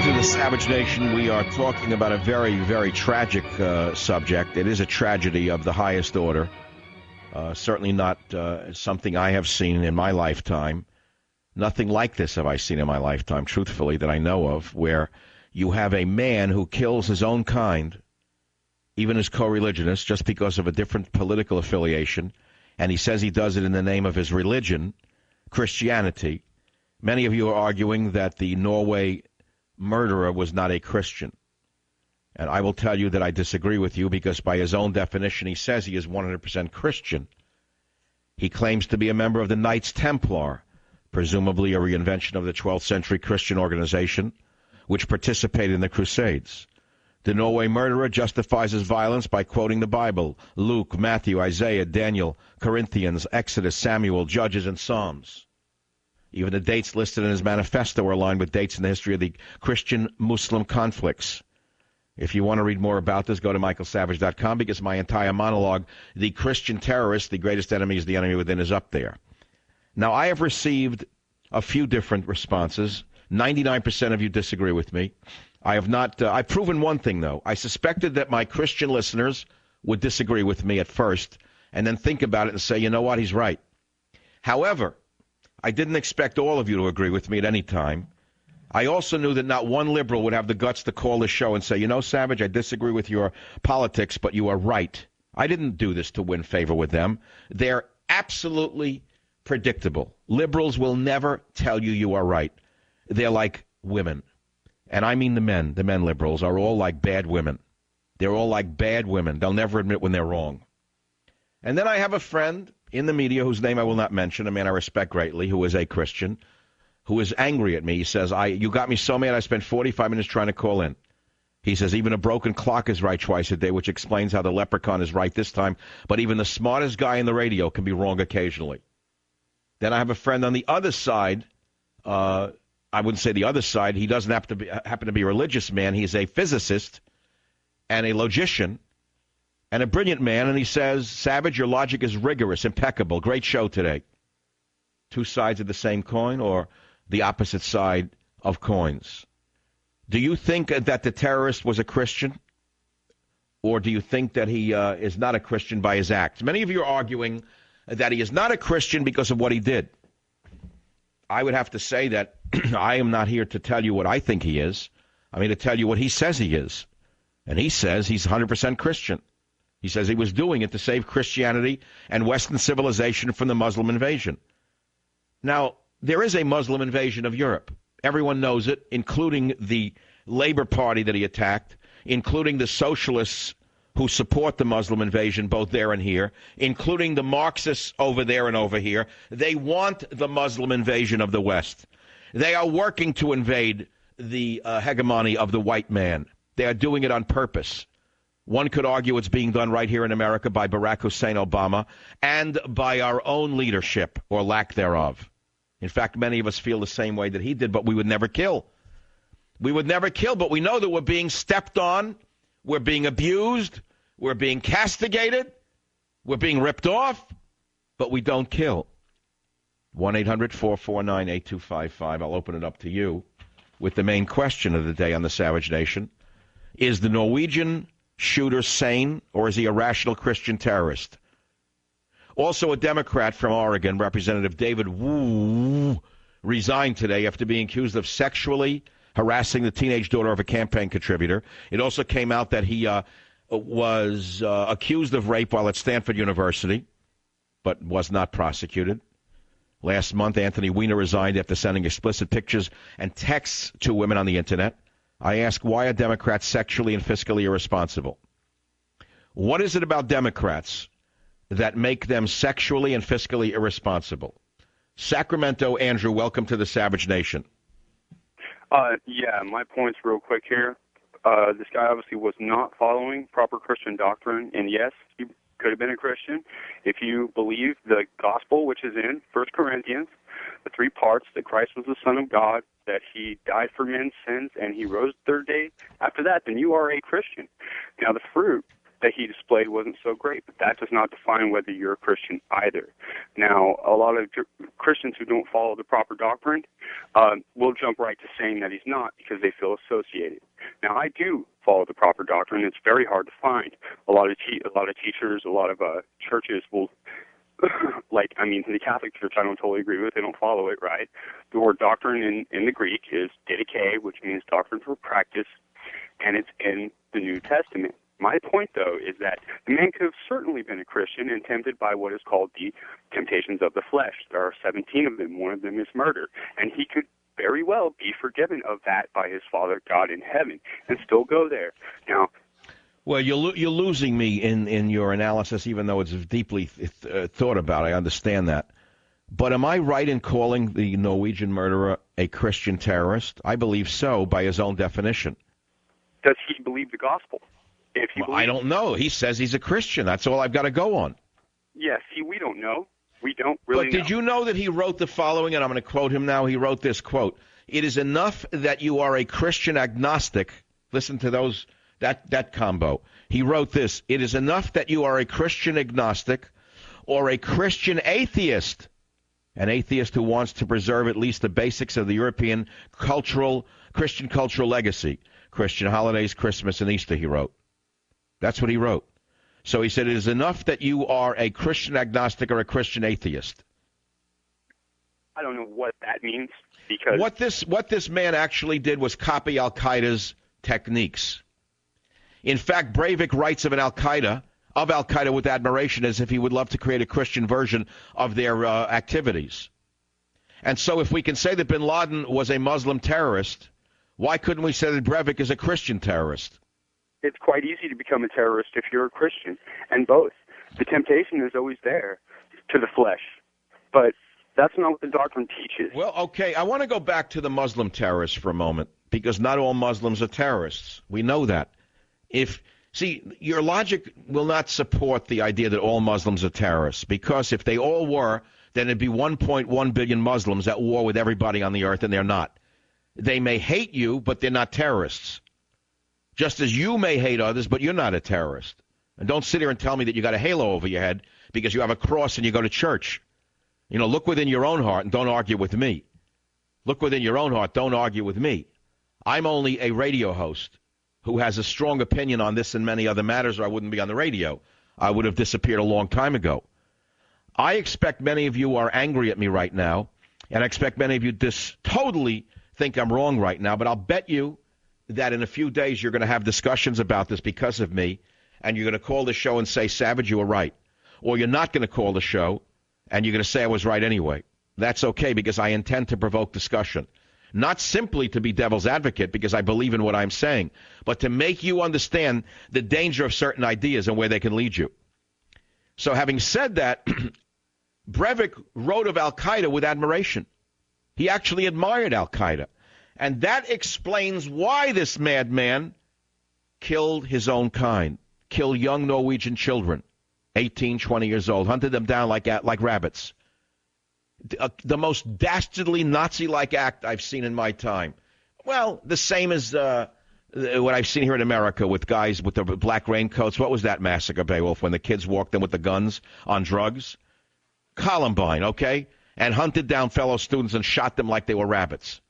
to the Savage Nation. We are talking about a very, very tragic subject. It is a tragedy of the highest order. Certainly not something I have seen in my lifetime. Nothing like this have I seen in my lifetime, truthfully, that I know of, where you have a man who kills his own kind, even his co-religionists, just because of a different political affiliation, and he says he does it in the name of his religion, Christianity. Many of you are arguing that the Norway murderer was not a Christian. And I will tell you that I disagree with you, because by his own definition, he says he is 100% Christian. He claims to be a member of the Knights Templar, presumably a reinvention of the 12th century Christian organization, which participated in the Crusades. The Norway murderer justifies his violence by quoting the Bible, Luke, Matthew, Isaiah, Daniel, Corinthians, Exodus, Samuel, Judges, and Psalms. Even the dates listed in his manifesto are aligned with dates in the history of the Christian-Muslim conflicts. If you want to read more about this, go to michaelsavage.com, because my entire monologue, The Christian Terrorist, the Greatest Enemy is the Enemy Within, is up there. Now, I have received a few different responses. 99% of you disagree with me. I have not. I've proven one thing, though. I suspected that my Christian listeners would disagree with me at first and then think about it and say, you know what, he's right. However, I didn't expect all of you to agree with me at any time. I also knew that not one liberal would have the guts to call this show and say, you know, Savage, I disagree with your politics, but you are right. I didn't do this to win favor with them. They're absolutely predictable. Liberals will never tell you you are right. They're like women. And I mean the men liberals are all like bad women. They're all like bad women. They'll never admit when they're wrong. And then I have a friend in the media whose name I will not mention, a man I respect greatly, who is a Christian, who is angry at me. He says, you got me so mad I spent 45 minutes trying to call in. He says, even a broken clock is right twice a day, which explains how the leprechaun is right this time. But even the smartest guy in the radio can be wrong occasionally. Then I have a friend on the other side. I wouldn't say the other side. He doesn't happen to be a religious man. He's a physicist and a logician and a brilliant man. And he says, Savage, your logic is rigorous, impeccable. Great show today. Two sides of the same coin, or the opposite side of coins? Do you think that the terrorist was a Christian? Or do you think that he is not a Christian by his acts? Many of you are arguing that he is not a Christian because of what he did. I would have to say that I am not here to tell you what I think he is. I'm here to tell you what he says he is. And he says he's 100% Christian. He says he was doing it to save Christianity and Western civilization from the Muslim invasion. Now, there is a Muslim invasion of Europe. Everyone knows it, including the Labour Party that he attacked, including the socialists who support the Muslim invasion both there and here, including the Marxists over there and over here. They want the Muslim invasion of the West. They are working to invade the hegemony of the white man. They are doing it on purpose. One could argue it's being done right here in America by Barack Hussein Obama and by our own leadership, or lack thereof. In fact, many of us feel the same way that he did, but we would never kill. We would never kill, but we know that we're being stepped on, we're being abused, we're being castigated, we're being ripped off, but we don't kill. 1-800-449-8255. I'll open it up to you with the main question of the day on the Savage Nation. Is the Norwegian shooter sane, or is he a rational Christian terrorist? Also, a Democrat from Oregon, Representative David Wu, resigned today after being accused of sexually harassing the teenage daughter of a campaign contributor. It also came out that he was accused of rape while at Stanford University, but was not prosecuted. Last month, Anthony Weiner resigned after sending explicit pictures and texts to women on the Internet. I ask, why are Democrats sexually and fiscally irresponsible? What is it about Democrats that make them sexually and fiscally irresponsible? Sacramento, Andrew, welcome to the Savage Nation. Yeah, my point's real quick here. This guy obviously was not following proper Christian doctrine, and yes, he could have been a Christian if you believe the gospel, which is in 1 Corinthians, the three parts, that Christ was the Son of God, that he died for men's sins, and he rose the third day. After that, then you are a Christian. Now, the fruit that he displayed wasn't so great, but that does not define whether you're a Christian either. Now, a lot of Christians who don't follow the proper doctrine will jump right to saying that he's not because they feel associated. Now, I do follow the proper doctrine. It's very hard to find. A lot of teachers, a lot of churches will, the Catholic Church I don't totally agree with. They don't follow it, right? The word doctrine in the Greek is didache, which means doctrine for practice, and it's in the New Testament. My point, though, is that the man could have certainly been a Christian and tempted by what is called the temptations of the flesh. There are 17 of them. One of them is murder. And he could very well be forgiven of that by his Father God in heaven and still go there. Now, well, you're losing me in your analysis, even though it's deeply thought about. I understand that. But am I right in calling the Norwegian murderer a Christian terrorist? I believe so, by his own definition. Does he believe the gospel? I don't know. He says he's a Christian. That's all I've got to go on. Yeah, see, we don't know. We don't really know. But did you know that he wrote the following, and I'm going to quote him now. He wrote this, quote, "It is enough that you are a Christian agnostic." Listen to that combo. He wrote this: "It is enough that you are a Christian agnostic or a Christian atheist, an atheist who wants to preserve at least the basics of the European Christian cultural legacy, Christian holidays, Christmas, and Easter," he wrote. That's what he wrote. So he said, it is enough that you are a Christian agnostic or a Christian atheist. I don't know what that means, because what this man actually did was copy Al-Qaeda's techniques. In fact, Breivik writes of Al-Qaeda with admiration, as if he would love to create a Christian version of their activities. And so if we can say that bin Laden was a Muslim terrorist, why couldn't we say that Breivik is a Christian terrorist? It's quite easy to become a terrorist if you're a Christian, and both. The temptation is always there to the flesh, but that's not what the doctrine teaches. Well, okay, I want to go back to the Muslim terrorists for a moment, because not all Muslims are terrorists. We know that. Your logic will not support the idea that all Muslims are terrorists, because if they all were, then it'd be 1.1 billion Muslims at war with everybody on the earth, and they're not. They may hate you, but they're not terrorists. Just as you may hate others, but you're not a terrorist. And don't sit here and tell me that you got a halo over your head because you have a cross and you go to church. Look within your own heart and don't argue with me. Look within your own heart, don't argue with me. I'm only a radio host who has a strong opinion on this and many other matters, or I wouldn't be on the radio. I would have disappeared a long time ago. I expect many of you are angry at me right now, and I expect many of you totally think I'm wrong right now, but I'll bet you that in a few days you're going to have discussions about this because of me, and you're going to call the show and say, Savage, you were right. Or you're not going to call the show, and you're going to say I was right anyway. That's okay, because I intend to provoke discussion. Not simply to be devil's advocate, because I believe in what I'm saying, but to make you understand the danger of certain ideas and where they can lead you. So having said that, Breivik wrote of Al-Qaeda with admiration. He actually admired Al-Qaeda. And that explains why this madman killed his own kind, killed young Norwegian children, 18, 20 years old, hunted them down like rabbits. The most dastardly Nazi-like act I've seen in my time. Well, the same as what I've seen here in America with guys with the black raincoats. What was that massacre, Beowulf, when the kids walked in with the guns on drugs? Columbine, okay? And hunted down fellow students and shot them like they were rabbits.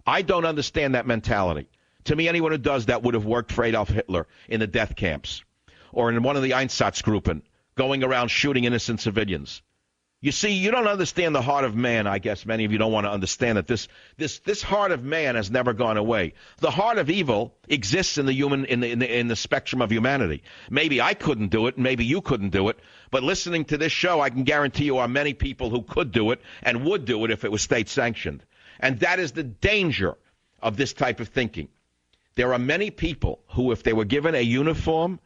I don't understand that mentality. To me, anyone who does that would have worked for Adolf Hitler in the death camps or in one of the Einsatzgruppen going around shooting innocent civilians. You see, you don't understand the heart of man. I guess many of you don't want to understand that this heart of man has never gone away. The heart of evil exists in the spectrum of humanity. Maybe I couldn't do it, maybe you couldn't do it, but listening to this show, I can guarantee you are many people who could do it and would do it if it was state sanctioned. And that is the danger of this type of thinking. There are many people who, if they were given a uniform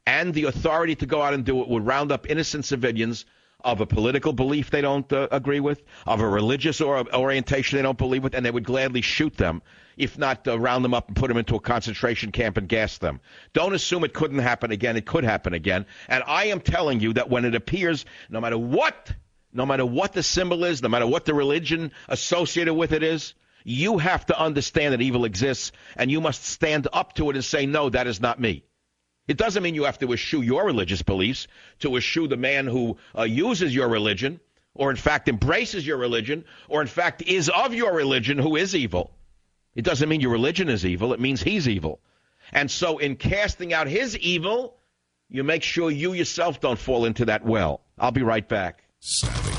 and the authority to go out and do it, would round up innocent civilians of a political belief they don't agree with, of a religious orientation they don't believe with, and they would gladly shoot them, if not round them up and put them into a concentration camp and gas them. Don't assume it couldn't happen again. It could happen again. And I am telling you that when it appears, no matter what the symbol is, no matter what the religion associated with it is, you have to understand that evil exists, and you must stand up to it and say, no, that is not me. It doesn't mean you have to eschew your religious beliefs to eschew the man who uses your religion, or in fact embraces your religion, or in fact is of your religion, who is evil. It doesn't mean your religion is evil. It means he's evil. And so in casting out his evil, you make sure you yourself don't fall into that well. I'll be right back. Savage.